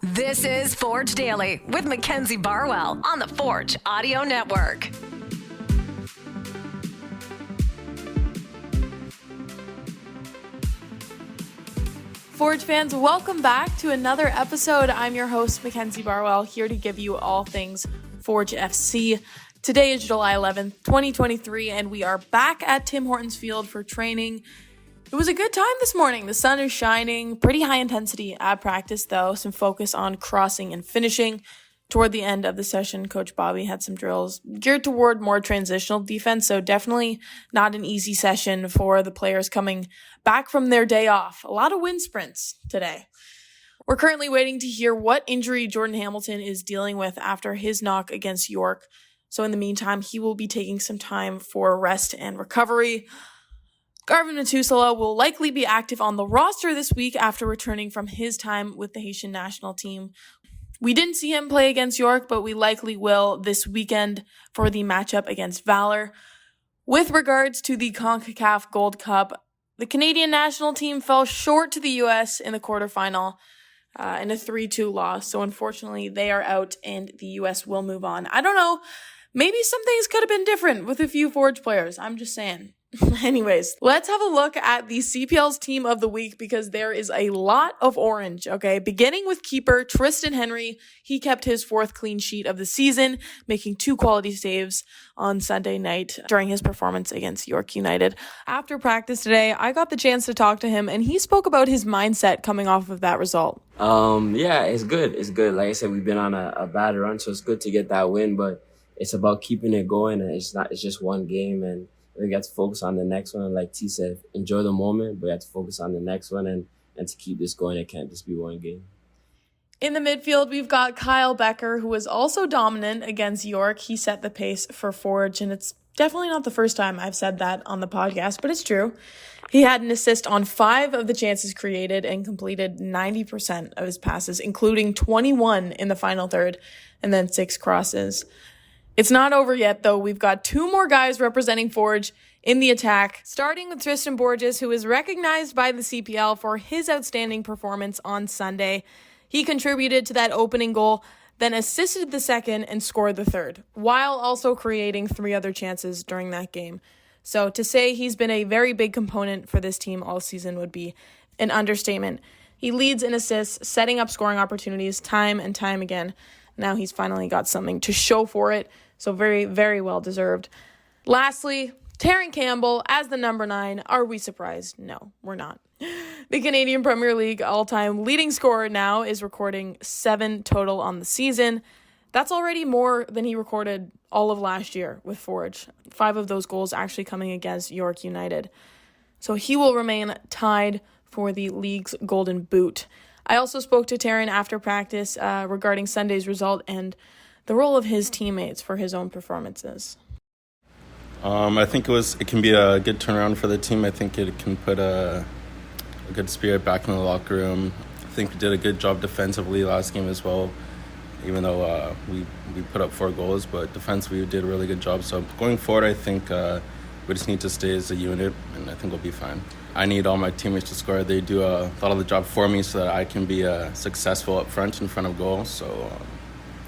This is Forge Daily with Mackenzie Barwell on the Forge Audio Network. Forge fans, welcome back to another episode. I'm your host, Mackenzie Barwell, here to give you all things Forge FC. Today is July 11th, 2023, and we are back at Tim Hortons Field for training. It was a good time this morning. The sun is shining, pretty high intensity at practice though, some focus on crossing and finishing. Toward the end of the session, Coach Bobby had some drills geared toward more transitional defense, so definitely not an easy session for the players coming back from their day off. A lot of wind sprints today. We're currently waiting to hear what injury Jordan Hamilton is dealing with after his knock against York. So in the meantime, he will be taking some time for rest and recovery. Garvin Matusala will likely be active on the roster this week after returning from his time with the Haitian national team. We didn't see him play against York, but we likely will this weekend for the matchup against Valor. With regards to the CONCACAF Gold Cup, the Canadian national team fell short to the U.S. in the quarterfinal in a 3-2 loss. So unfortunately, they are out and the U.S. will move on. I don't know. Maybe some things could have been different with a few Forge players. I'm just saying. Anyways, let's have a look at the CPL's team of the week because there is a lot of orange, okay? Beginning with keeper Tristan Henry. He kept his fourth clean sheet of the season, making 2 quality saves on Sunday night during his performance against York United. After practice today, I got the chance to talk to him, and he spoke about his mindset coming off of that result. Yeah, it's good. It's good. Like I said, we've been on a bad run, so it's good to get that win, but it's about keeping it going, and it's just one game, and we have to focus on the next one. And like T said, enjoy the moment, but we have to focus on the next one and to keep this going. It can't just be one game. In the midfield, we've got Kyle Becker, who was also dominant against York. He set the pace for Forge, and it's definitely not the first time I've said that on the podcast, but it's true. He had an assist on 5 of the chances created and completed 90% of his passes, including 21 in the final third, and then 6 crosses. It's not over yet, though. We've got 2 more guys representing Forge in the attack, starting with Tristan Borges, who is recognized by the CPL for his outstanding performance on Sunday. He contributed to that opening goal, then assisted the second and scored the third, while also creating 3 other chances during that game. So to say he's been a very big component for this team all season would be an understatement. He leads in assists, setting up scoring opportunities time and time again. Now he's finally got something to show for it, so very, very well deserved. Lastly, Terran Campbell as the number 9. Are we surprised? No, we're not. The Canadian Premier League all-time leading scorer now is recording 7 total on the season. That's already more than he recorded all of last year with Forge. 5 of those goals actually coming against York United. So he will remain tied for the league's Golden Boot. I also spoke to Terran after practice regarding Sunday's result and the role of his teammates for his own performances. I think it can be a good turnaround for the team. I think it can put a good spirit back in the locker room. I think we did a good job defensively last game as well, even though we put up 4 goals, but defensively we did a really good job. So going forward, I think we just need to stay as a unit, and I think we'll be fine. I need all my teammates to score. They do a lot of the job for me so that I can be successful up front in front of goal. So,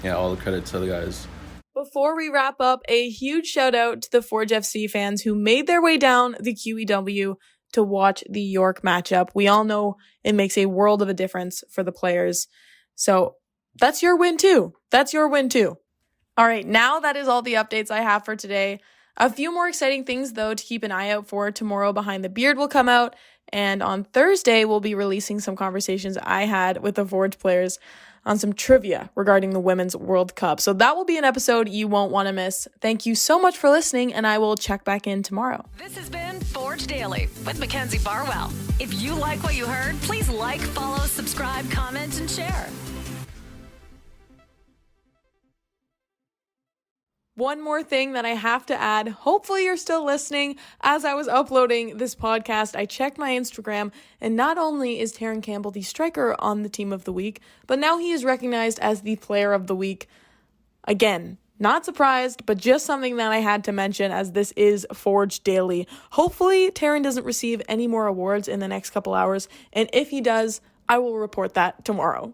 all the credit to the guys. Before we wrap up, a huge shout out to the Forge FC fans who made their way down the QEW to watch the York matchup. We all know it makes a world of a difference for the players. So that's your win too. All right, now that is all the updates I have for today. A few more exciting things, though, to keep an eye out for. Tomorrow, Behind the Beard will come out, and on Thursday, we'll be releasing some conversations I had with the Forge players on some trivia regarding the Women's World Cup. So that will be an episode you won't want to miss. Thank you so much for listening, and I will check back in tomorrow. This has been Forge Daily with Mackenzie Barwell. If you like what you heard, please like, follow, subscribe, comment, and share. One more thing that I have to add, hopefully you're still listening. As I was uploading this podcast, I checked my Instagram, and not only is Terran Campbell the striker on the team of the week, but now he is recognized as the player of the week. Again, not surprised, but just something that I had to mention as this is Forge Daily. Hopefully Terran doesn't receive any more awards in the next couple hours, and if he does, I will report that tomorrow.